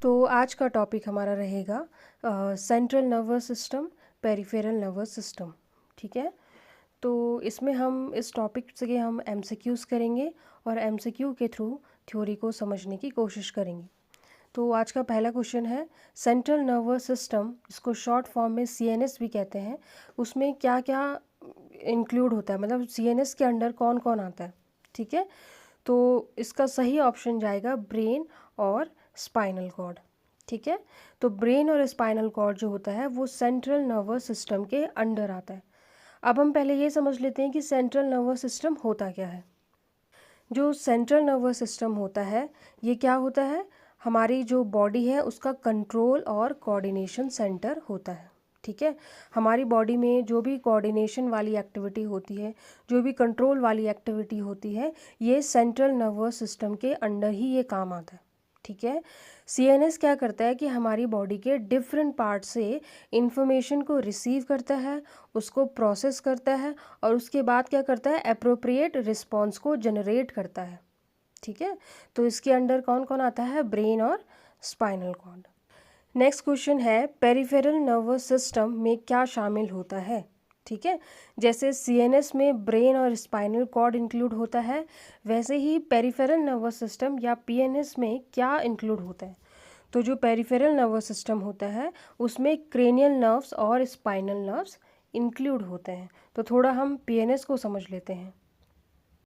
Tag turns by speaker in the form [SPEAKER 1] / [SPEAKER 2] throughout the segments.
[SPEAKER 1] तो आज का टॉपिक हमारा रहेगा central nervous system, peripheral nervous system. ठीक है, तो इसमें हम इस टॉपिक से हम एमसीक्यूज़ करेंगे और एमसीक्यू के थ्रू थ्योरी को समझने की कोशिश करेंगे। तो आज का पहला क्वेश्चन है, सेंट्रल नर्वस सिस्टम, इसको शॉर्ट फॉर्म में सीएनएस भी कहते हैं, उसमें क्या क्या इंक्लूड होता है, मतलब सीएनएस के अंडर कौन कौन आता है। ठीक है, तो इसका सही ऑप्शन जाएगा ब्रेन और स्पाइनल कॉर्ड। ठीक है, तो ब्रेन और स्पाइनल कॉर्ड जो होता है वो सेंट्रल नर्वस सिस्टम के अंडर आता है। अब हम पहले ये समझ लेते हैं कि सेंट्रल नर्वस सिस्टम होता क्या है। जो सेंट्रल नर्वस सिस्टम होता है ये क्या होता है, हमारी जो बॉडी है उसका कंट्रोल और कोऑर्डिनेशन सेंटर होता है। ठीक है, हमारी बॉडी में जो भी कोऑर्डिनेशन वाली एक्टिविटी होती है, जो भी कंट्रोल वाली एक्टिविटी होती है, ये सेंट्रल नर्वस सिस्टम के अंडर ही ये काम आता है। ठीक है, सीएनएस क्या करता है कि हमारी बॉडी के डिफरेंट पार्ट से इंफॉर्मेशन को रिसीव करता है, उसको प्रोसेस करता है और उसके बाद क्या करता है, एप्रोप्रिएट रिस्पॉन्स को जनरेट करता है। ठीक है, तो इसके अंडर कौन कौन आता है, ब्रेन और स्पाइनल कॉर्ड। नेक्स्ट क्वेश्चन है, पेरिफेरल नर्वस सिस्टम में क्या शामिल होता है। ठीक है, जैसे सीएनएस में ब्रेन और स्पाइनल कॉर्ड इंक्लूड होता है, वैसे ही पेरिफेरल नर्वस सिस्टम या पीएनएस में क्या इंक्लूड होता है। तो जो पेरिफेरल नर्वस सिस्टम होता है उसमें क्रेनियल नर्व्स और स्पाइनल नर्व्स इंक्लूड होते हैं। तो थोड़ा हम पीएनएस को समझ लेते हैं।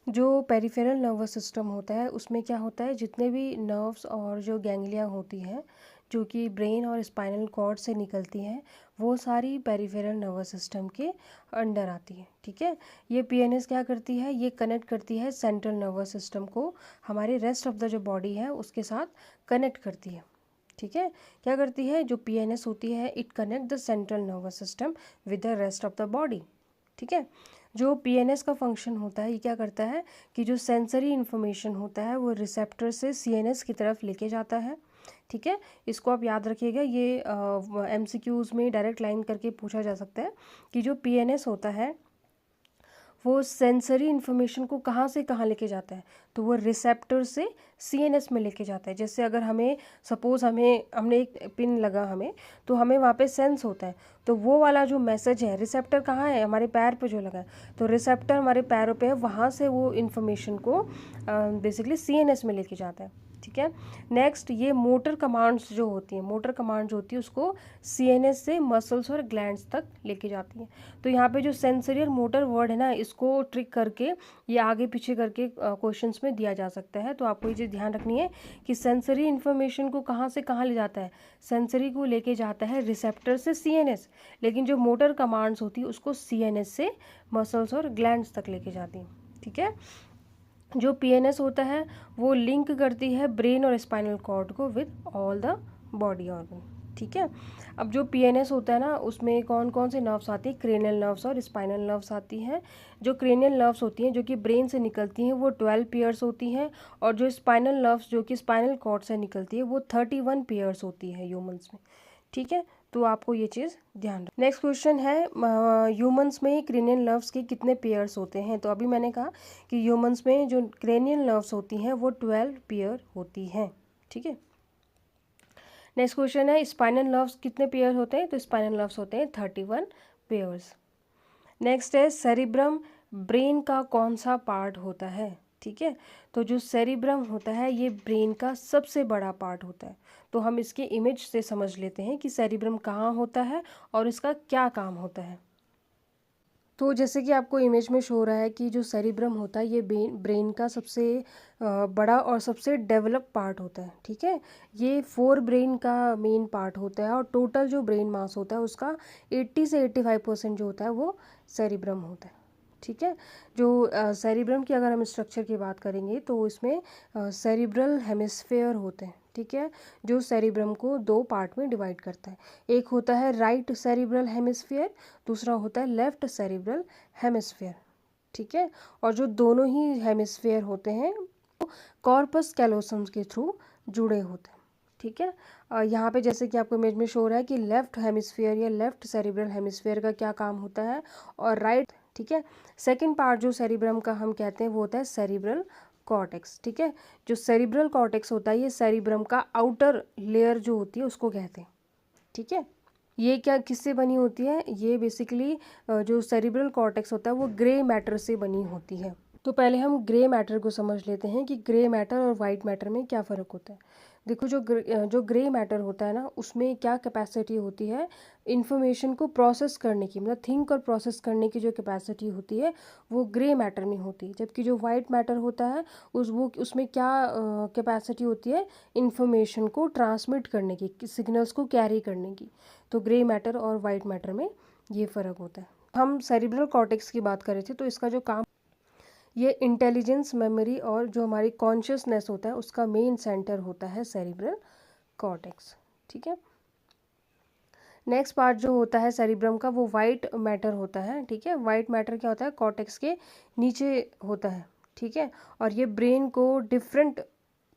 [SPEAKER 1] जो पेरिफेरल नर्वस सिस्टम होता है उसमें क्या होता है, जितने भी नर्व्स और जो गैंग्लिया होती हैं जो कि ब्रेन और स्पाइनल कॉर्ड से निकलती हैं, वो सारी पेरिफेरल नर्वस सिस्टम के अंडर आती हैं। ठीक है, ये पीएनएस क्या करती है, ये कनेक्ट करती है सेंट्रल नर्वस सिस्टम को हमारे रेस्ट ऑफ द जो बॉडी है उसके साथ कनेक्ट करती है। ठीक है, क्या करती है, जो पीएनएस होती है it connect the central nervous system with the rest of the body. ठीक है, जो पीएनएस का फंक्शन होता है ये क्या करता है कि जो सेंसरी इन्फॉर्मेशन होता है वो रिसेप्टर से सीएनएस की तरफ लेके जाता है। ठीक है, इसको आप याद रखिएगा, ये एमसीक्यूज़ में डायरेक्ट लाइन करके पूछा जा सकता है कि जो पीएनएस होता है वो सेंसरी इन्फॉर्मेशन को कहाँ से कहाँ लेके जाता है, तो वो रिसेप्टर से सीएनएस में लेके जाता है। जैसे अगर हमें सपोज़ हमने एक पिन लगा हमें, तो हमें वहाँ पे सेंस होता है, तो वो वाला जो मैसेज है, रिसेप्टर कहाँ है, हमारे पैर पे जो लगा है, तो रिसेप्टर हमारे पैरों पे है, वहाँ से वो इन्फॉर्मेशन को बेसिकली सीएनएस में लेके जाता है। ठीक है, नेक्स्ट ये मोटर कमांड्स जो होती हैं, मोटर कमांड्स होती है उसको सीएनएस से मसल्स और ग्लैंड्स तक लेके जाती हैं। तो यहाँ पे जो सेंसरी और मोटर वर्ड है ना, इसको ट्रिक करके ये आगे पीछे करके क्वेश्चंस में दिया जा सकता है। तो आपको ये चीज़ ध्यान रखनी है कि सेंसरी इन्फॉर्मेशन को कहाँ से कहाँ ले जाता है, सेंसरी को लेके जाता है रिसेप्टर से सीएनएस, लेकिन जो मोटर कमांड्स होती है उसको सीएनएस से मसल्स और ग्लैंड्स तक लेके जाती हैं। ठीक है, जो पीएनएस होता है वो लिंक करती है ब्रेन और स्पाइनल कॉर्ड को with all the body organ. ठीक है, अब जो पीएनएस होता है ना उसमें कौन कौन से नर्व्स आती हैं, क्रेनियल नर्व्स और स्पाइनल नर्व्स आती हैं। जो क्रेनियल नर्व्स होती हैं जो कि ब्रेन से निकलती हैं वो 12 पेयर्स होती हैं, और जो स्पाइनल नर्व्स जो कि स्पाइनल कॉर्ड से निकलती है वो 31 पेयर्स होती है ह्यूमंस में। ठीक है, तो आपको ये चीज़ ध्यान रखना। नेक्स्ट क्वेश्चन है, ह्यूमंस में क्रेनियल नर्व्स के कितने पेयर्स होते हैं। तो अभी मैंने कहा कि ह्यूमंस में जो क्रेनियल नर्व्स होती हैं वो 12 पेयर होती हैं। ठीक है, नेक्स्ट क्वेश्चन है, स्पाइनल नर्व्स कितने पेयर होते हैं। तो स्पाइनल नर्व्स होते हैं 31 पेयर्स। नेक्स्ट है, सेरिब्रम ब्रेन का कौन सा पार्ट होता है। ठीक है, तो जो सेरिब्रम होता है ये ब्रेन का सबसे बड़ा पार्ट होता है। तो हम इसके इमेज से समझ लेते हैं कि सेरिब्रम कहाँ होता है और इसका क्या काम होता है। तो जैसे कि आपको इमेज में शो हो रहा है कि जो सेरिब्रम होता है ये ब्रेन का सबसे बड़ा और सबसे डेवलप पार्ट होता है। ठीक है, ये 4 ब्रेन का मेन पार्ट होता है और टोटल जो ब्रेन मास होता है उसका 80 से 85% जो होता है वो सेरिब्रम होता है। ठीक है, जो सेरिब्रम की अगर हम स्ट्रक्चर की बात करेंगे तो इसमें सेरिब्रल हेमिस्फेयर होते हैं। ठीक है, जो सेरिब्रम को 2 पार्ट में डिवाइड करता है, एक होता है राइट सेरिब्रल हेमिस्फेयर, दूसरा होता है लेफ्ट सेरिब्रल हेमिस्फेयर। ठीक है, और जो दोनों ही हेमिस्फेयर होते हैं कॉर्पस कैलोसम के थ्रू जुड़े होते हैं। ठीक है, यहाँ पे जैसे कि आपको इमेज में शो हो रहा है कि लेफ्ट हेमिस्फेयर या लेफ्ट सेरिब्रल हेमिस्फेयर का क्या काम होता है और राइट। ठीक है, सेकंड पार्ट जो सेरिब्रम का हम कहते हैं वो होता है सेरिब्रल कॉर्टेक्स, ठीक है। जो सेरिब्रल कॉर्टेक्स होता है ये सेरिब्रम का आउटर लेयर जो होती है उसको कहते हैं, ठीक है। ये क्या किससे बनी होती है, ये बेसिकली जो सेरिब्रल कॉर्टेक्स होता है वो ग्रे मैटर से बनी होती है। तो पहले हम ग्रे मैटर को समझ लेते हैं कि ग्रे मैटर और वाइट मैटर में क्या फ़र्क होता है। देखो जो ग्रे मैटर होता है ना उसमें क्या कैपेसिटी होती है इन्फॉर्मेशन को प्रोसेस करने की, मतलब थिंक और प्रोसेस करने की जो कैपेसिटी होती है वो ग्रे मैटर में होती है। जबकि जो वाइट मैटर होता है उसमें क्या कैपेसिटी होती है इन्फॉर्मेशन को ट्रांसमिट करने की, सिग्नल्स को कैरी करने की। तो ग्रे मैटर और वाइट मैटर में ये फ़र्क होता है। हम सेरिब्रल कॉर्टेक्स की बात कर रहे थे, तो इसका जो काम, ये इंटेलिजेंस, मेमोरी और जो हमारी कॉन्शियसनेस होता है उसका मेन सेंटर होता है सेरिब्रल कॉर्टेक्स, ठीक है। नेक्स्ट पार्ट जो होता है सेरिब्रम का वो वाइट मैटर होता है, ठीक है। वाइट मैटर क्या होता है, कॉर्टेक्स के नीचे होता है, ठीक है। और ये ब्रेन को डिफरेंट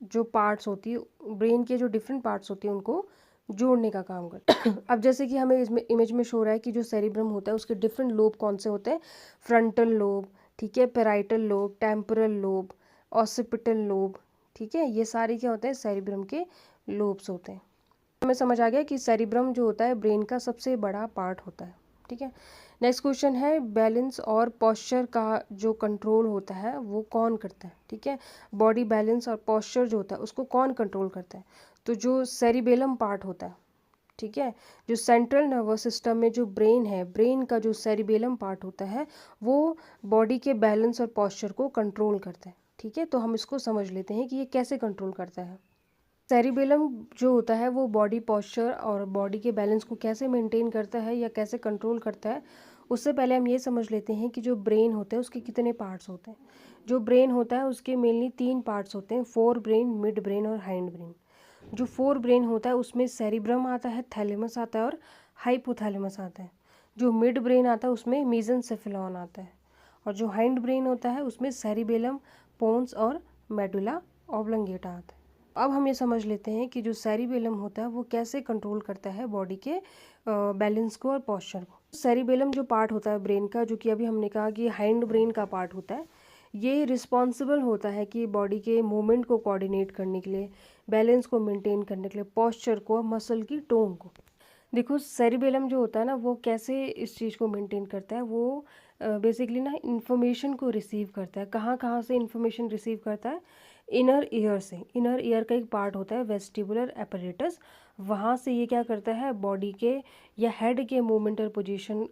[SPEAKER 1] जो पार्ट्स होती है, ब्रेन के जो डिफरेंट पार्ट्स होती हैं उनको जोड़ने का काम करता है। अब जैसे कि हमें इसमें इमेज में शो रहा है कि जो सेरिब्रम होता है उसके डिफरेंट लोब कौन से होते हैं, फ्रंटल लोब, ठीक है, parietal lobe, temporal lobe, occipital lobe, ठीक है। ये सारे क्या होते हैं, सेरिब्रम के लोब्स होते हैं। हमें समझ आ गया कि सेरिब्रम जो होता है ब्रेन का सबसे बड़ा पार्ट होता है, ठीक है। नेक्स्ट क्वेश्चन है बैलेंस और पोस्चर का जो कंट्रोल होता है वो कौन करता है, ठीक है। बॉडी बैलेंस और पोस्चर जो होता है उसको कौन कंट्रोल करता है, तो जो सेरिबेलम पार्ट होता है, ठीक है। जो सेंट्रल नर्वस सिस्टम में जो ब्रेन है, ब्रेन का जो सेरिबेलम पार्ट होता है वो बॉडी के बैलेंस और पोस्चर को कंट्रोल करता है, ठीक है। तो हम इसको समझ लेते हैं कि ये कैसे कंट्रोल करता है। सेरिबेलम जो होता है वो बॉडी पोस्चर और बॉडी के बैलेंस को कैसे मेंटेन करता है या कैसे कंट्रोल करता है, उससे पहले हम ये समझ लेते हैं कि जो ब्रेन होता है उसके कितने पार्ट्स होते हैं। जो ब्रेन होता है उसके मेनली 3 पार्ट्स होते हैं, फोर ब्रेन, मिड ब्रेन और हाइंड ब्रेन। जो फोर ब्रेन होता है उसमें सेरिब्रम आता है, थैलेमस आता है और हाइपोथैलेमस आता है। जो मिड ब्रेन आता है उसमें मेसेंसेफेलॉन आता है। और जो हाइंड ब्रेन होता है उसमें सेरिबेलम, पोन्स और मेडुला ऑब्लंगेटा आता है। अब हम ये समझ लेते हैं कि जो सेरिबेलम होता है वो कैसे कंट्रोल करता है बॉडी के बैलेंस को और पोस्चर को। सेरिबेलम जो पार्ट होता है ब्रेन का, जो कि अभी हमने कहा कि हाइंड ब्रेन का पार्ट होता है, ये रिस्पॉन्सिबल होता है कि बॉडी के मूवमेंट को कोऑर्डिनेट करने के लिए, बैलेंस को मेंटेन करने के लिए, पोस्चर को, मसल की टोन को। देखो सेरिबेलम जो होता है ना वो कैसे इस चीज़ को मेंटेन करता है, वो बेसिकली ना इन्फॉर्मेशन को रिसीव करता है। कहाँ कहाँ से इन्फॉर्मेशन रिसीव करता है, इनर ईयर से। इनर ईयर का एक पार्ट होता है वेस्टिबुलर एपरेटस, वहाँ से ये क्या करता है बॉडी के या हेड के मूवमेंट और पोजीशन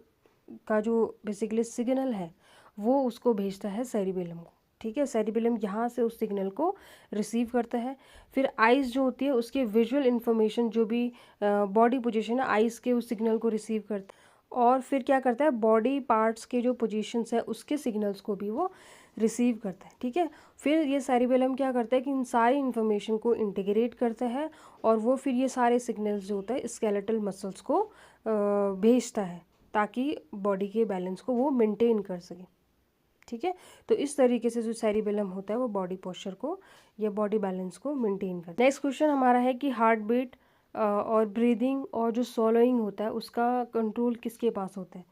[SPEAKER 1] का जो बेसिकली सिग्नल है वो उसको भेजता है सेरिबेलम को, ठीक है। सेरिबेलम यहाँ से उस सिग्नल को रिसीव करता है। फिर आइज़ जो होती है उसके विजुअल इन्फॉर्मेशन, जो भी बॉडी पोजीशन है आइज़ के उस सिग्नल को रिसीव करता है। और फिर क्या करता है बॉडी पार्ट्स के जो पोजीशंस है उसके सिग्नल्स को भी वो रिसीव करता है, ठीक है। फिर ये सेरिबेलम क्या करता है कि इन सारी इन्फॉर्मेशन को इंटीग्रेट करता है और वो फिर ये सारे सिग्नल्स जो होता है स्केलेटल मसल्स को भेजता है ताकि बॉडी के बैलेंस को वो मेंटेन कर सके, ठीक है। तो इस तरीके से जो सेरिबेलम होता है वो बॉडी पोस्चर को या बॉडी बैलेंस को मेंटेन करता है। नेक्स्ट क्वेश्चन हमारा है कि हार्ट बीट और ब्रीदिंग और जो swallowing होता है उसका कंट्रोल किसके पास होता है।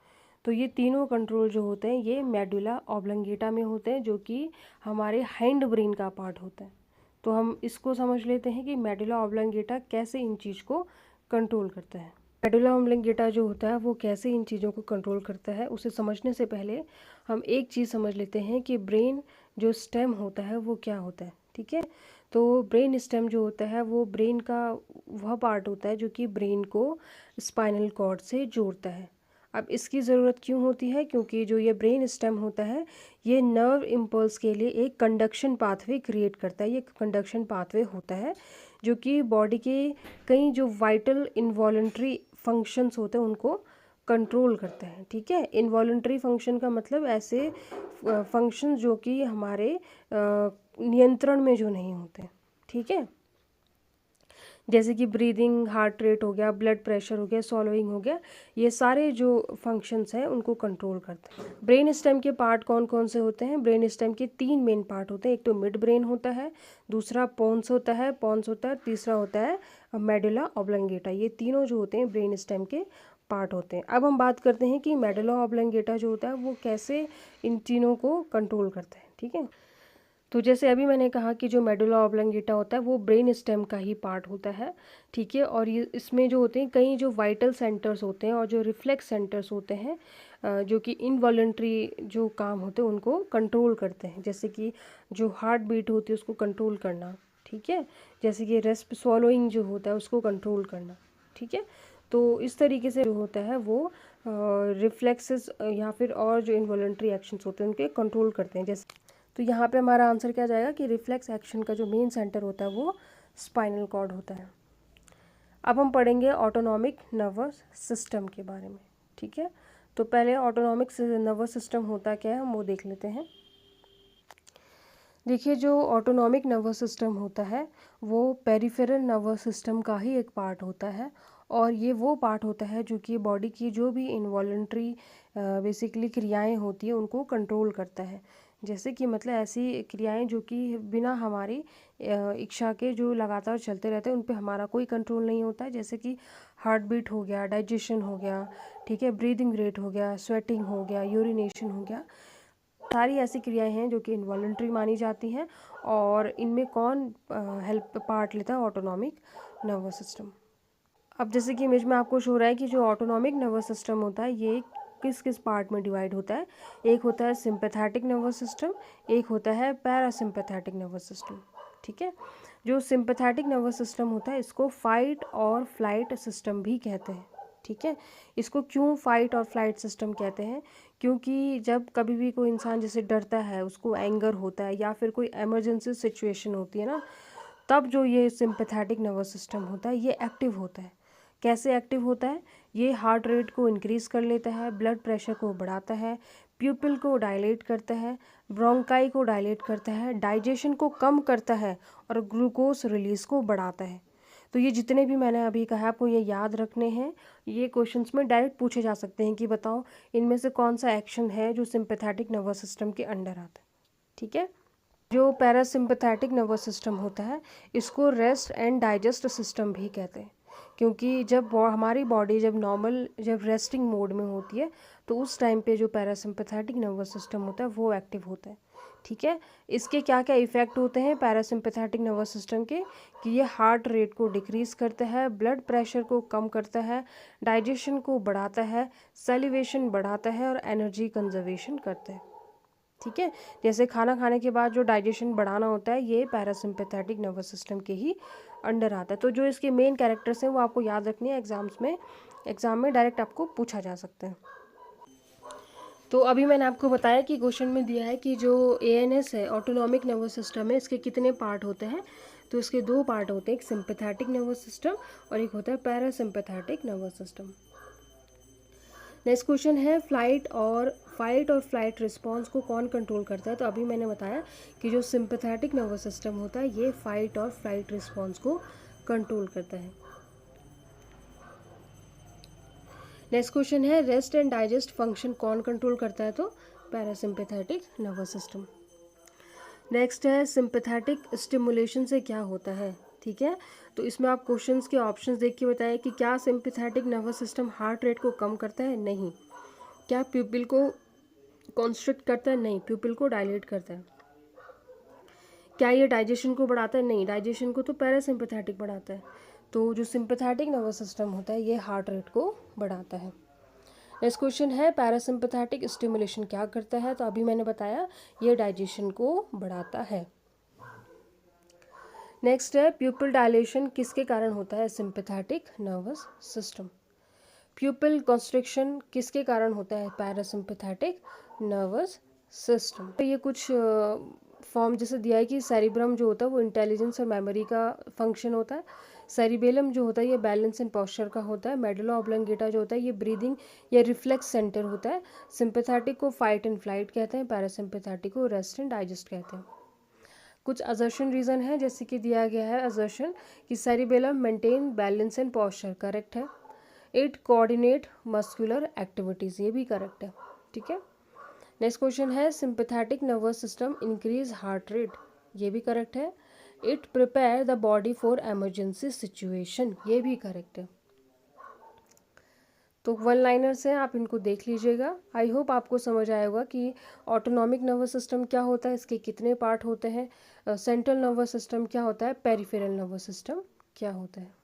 [SPEAKER 1] तो ये तीनों कंट्रोल जो होते हैं ये मेडुला ऑब्लंगेटा में होते हैं, जो कि हमारे हाइंड ब्रेन का पार्ट होता है। तो हम इसको समझ लेते हैं कि मेडुला ऑब्लंगेटा कैसे इन चीज़ को कंट्रोल करता है। मेडुला ऑब्लंगेटा जो होता है वो कैसे इन चीज़ों को कंट्रोल करता है, उसे समझने से पहले हम एक चीज़ समझ लेते हैं कि ब्रेन जो स्टेम होता है वो क्या होता है, ठीक है। तो ब्रेन स्टेम जो होता है वो ब्रेन का वह पार्ट होता है जो कि ब्रेन को स्पाइनल कॉर्ड से जोड़ता है। अब इसकी ज़रूरत क्यों होती है, क्योंकि जो ये ब्रेन स्टेम होता है ये नर्व इम्पल्स के लिए एक कंडक्शन पाथवे क्रिएट करता है। ये कंडक्शन पाथवे होता है जो कि बॉडी के कई जो वाइटल इनवॉलंटरी फंक्शंस होते हैं उनको कंट्रोल करते हैं, ठीक है। इनवॉलंटरी फंक्शन का मतलब ऐसे फंक्शन जो कि हमारे नियंत्रण में जो नहीं होते, ठीक है। जैसे कि ब्रीदिंग, हार्ट रेट हो गया, ब्लड प्रेशर हो गया, swallowing हो गया, ये सारे जो फंक्शंस हैं उनको कंट्रोल करते हैं। ब्रेन स्टेम के पार्ट कौन कौन से होते हैं, ब्रेन स्टेम के 3 मेन पार्ट होते हैं। एक तो मिड ब्रेन होता है, दूसरा पोन्स होता है, तीसरा होता है मेडुला ऑब्लंगेटा। ये तीनों जो होते हैं ब्रेन स्टेम के पार्ट होते हैं। अब हम बात करते हैं कि मेडुला ऑब्लंगेटा जो होता है वो कैसे इन तीनों को कंट्रोल करता है, ठीक है। तो जैसे अभी मैंने कहा कि जो मेडुला ऑब्लंगेटा होता है वो ब्रेन स्टेम का ही पार्ट होता है, ठीक है। और ये इसमें जो होते हैं कई जो वाइटल सेंटर्स होते हैं और जो रिफ्लेक्स सेंटर्स होते हैं जो कि इनवॉलंटरी जो काम होते हैं उनको कंट्रोल करते हैं, जैसे कि जो हार्ट बीट होती है उसको कंट्रोल करना, ठीक है, जैसे कि रेस्प स्वॉलोइंग जो होता है उसको कंट्रोल करना, ठीक है। तो इस तरीके से जो होता है वो रिफ्लेक्सेस या फिर और जो इनवॉलंटरी एक्शंस होते हैं उनके कंट्रोल करते हैं। जैसे तो यहाँ पे हमारा आंसर क्या जाएगा कि रिफ्लेक्स एक्शन का जो मेन सेंटर होता है वो स्पाइनल कॉर्ड होता है। अब हम पढ़ेंगे ऑटोनॉमिक नर्वस सिस्टम के बारे में, ठीक है। तो पहले ऑटोनॉमिक नर्वस सिस्टम होता क्या है हम वो देख लेते हैं। देखिए, जो ऑटोनॉमिक नर्वस सिस्टम होता है वो पेरिफेरल नर्वस सिस्टम का ही एक पार्ट होता है, और ये वो पार्ट होता है जो कि बॉडी की जो भी इनवॉलंटरी बेसिकली क्रियाएं होती है उनको कंट्रोल करता है। जैसे कि मतलब ऐसी क्रियाएं जो कि बिना हमारी इच्छा के जो लगातार चलते रहते हैं उन पे हमारा कोई कंट्रोल नहीं होता है, जैसे कि हार्ट बीट हो गया, डाइजेशन हो गया, ठीक है, ब्रीदिंग रेट हो गया, स्वेटिंग हो गया, यूरिनेशन हो गया। सारी ऐसी क्रियाएं हैं जो कि इनवॉलंटरी मानी जाती हैं, और इनमें कौन हेल्प पार्ट लेता है? Autonomic nervous system. अब जैसे कि इमेज में आपको शो हो रहा है कि जो ऑटोनॉमिक नर्वस सिस्टम होता है ये किस किस पार्ट में डिवाइड होता है। एक होता है सिंपैथेटिक नर्वस सिस्टम, एक होता है पैरासिम्पैथेटिक नर्वस सिस्टम, ठीक है। जो सिंपैथेटिक नर्वस सिस्टम होता है इसको फाइट और फ्लाइट सिस्टम भी कहते हैं, ठीक है। इसको क्यों फाइट और फ्लाइट सिस्टम कहते हैं? क्योंकि जब कभी भी कोई इंसान जैसे डरता है, उसको एंगर होता है या फिर कोई इमरजेंसी सिचुएशन होती है ना, तब जो ये सिंपैथेटिक नर्वस सिस्टम होता है ये एक्टिव होता है। कैसे एक्टिव होता है? ये हार्ट रेट को इंक्रीज़ कर लेता है, ब्लड प्रेशर को बढ़ाता है, प्यूपिल को डायलेट करता है, ब्रोंकाई को डायलेट करता है, डाइजेशन को कम करता है और ग्लूकोज रिलीज को बढ़ाता है। तो ये जितने भी मैंने अभी कहा आपको ये याद रखने हैं। ये क्वेश्चंस में डायरेक्ट पूछे जा सकते हैं कि बताओ इनमें से कौन सा एक्शन है जो सिंपैथेटिक नर्वस सिस्टम के अंडर आता है, ठीक है। जो पैरासिम्पैथेटिक नर्वस सिस्टम होता है इसको रेस्ट एंड डाइजेस्ट सिस्टम भी कहते हैं, क्योंकि जब हमारी बॉडी जब रेस्टिंग मोड में होती है तो उस टाइम पे जो पैरासिम्पैथेटिक नर्वस सिस्टम होता है वो एक्टिव होता है, ठीक है। इसके क्या क्या इफ़ेक्ट होते हैं पैरासिम्पैथेटिक नर्वस सिस्टम के? कि ये हार्ट रेट को डिक्रीज़ करता है, ब्लड प्रेशर को कम करता है, डाइजेशन को बढ़ाता है, सैलिवेशन बढ़ाता है और एनर्जी कंजर्वेशन करता है, ठीक है। जैसे खाना खाने के बाद जो डाइजेशन बढ़ाना होता है ये पैरासिम्पैथेटिक नर्वस सिस्टम के ही अंडर आता है। तो जो इसके मेन कैरेक्टर्स हैं वो आपको याद रखने हैं, एग्जाम में डायरेक्ट आपको पूछा जा सकता है। तो अभी मैंने आपको बताया कि क्वेश्चन में दिया है कि जो ANS है, ऑटोनॉमिक नर्वस सिस्टम है, इसके कितने पार्ट होते हैं। तो इसके दो पार्ट होते हैं, एक सिंपैथेटिक नर्वस सिस्टम और एक होता है parasympathetic nervous system. Next question है फाइट और फ्लाइट रिस्पॉन्स को कौन कंट्रोल करता है। तो अभी मैंने बताया कि जो सिंपैथेटिक नर्वस सिस्टम होता है ये फाइट और फ्लाइट रिस्पॉन्स को कंट्रोल करता है। नेक्स्ट क्वेश्चन है रेस्ट एंड डाइजेस्ट फंक्शन कौन कंट्रोल करता है। तो पैरासिम्पैथेटिक नर्वस सिस्टम। नेक्स्ट है सिंपैथेटिक स्टिमुलेशन से क्या होता है, ठीक है। तो इसमें आप क्वेश्चंस के ऑप्शंस देख के बताएं कि क्या sympathetic nervous system heart rate को कम करता है? नहीं। क्या प्यूपिल को कॉन्स्ट्रिक्ट करता है? नहीं, प्यूपिल को डायलेट करता है। क्या ये डाइजेशन को बढ़ाता है? नहीं, डाइजेशन को तो पैरासिम्पैथेटिक बढ़ाता है। तो जो सिंपैथेटिक नर्वस सिस्टम होता है ये हार्ट रेट को बढ़ाता है। नेक्स्ट क्वेश्चन है पैरासिम्पैथेटिक स्टिमुलेशन क्या करता है। तो अभी मैंने बताया ये डाइजेशन को बढ़ाता है। नेक्स्ट है प्यूपिल डायलेशन किसके कारण होता है? Sympathetic nervous system. प्यूपिल कॉन्स्ट्रिक्शन किसके कारण होता है? Parasympathetic nervous system. ये कुछ फॉर्म जैसे दिया है कि सेरिब्रम जो होता है वो इंटेलिजेंस और मेमोरी का फंक्शन होता है। सेरिबेलम जो होता है ये बैलेंस एंड पोस्चर का होता है। मेडुला ऑब्लंगेटा जो होता है ये ब्रीदिंग या रिफ्लेक्स सेंटर होता है। सिंपैथेटिक को फाइट एंड फ्लाइट कहते हैं, पैरासिम्पैथेटिक को रेस्ट एंड डाइजेस्ट कहते हैं। कुछ असर्शन रीज़न है, जैसे कि दिया गया है असर्शन कि cerebellum maintain balance and posture, correct है। इट कोऑर्डिनेट मस्कुलर एक्टिविटीज़, ये भी करेक्ट है, ठीक है। नेक्स्ट क्वेश्चन है sympathetic nervous system increase heart rate, ये भी करेक्ट है। It prepare the body for emergency situation, ये भी करेक्ट है। तो वन लाइनर्स हैं, आप इनको देख लीजिएगा। आई होप आपको समझ आया होगा कि ऑटोनॉमिक नर्वस सिस्टम क्या होता है, इसके कितने पार्ट होते हैं, सेंट्रल नर्वस सिस्टम क्या होता है, पेरिफेरल नर्वस सिस्टम क्या होता है।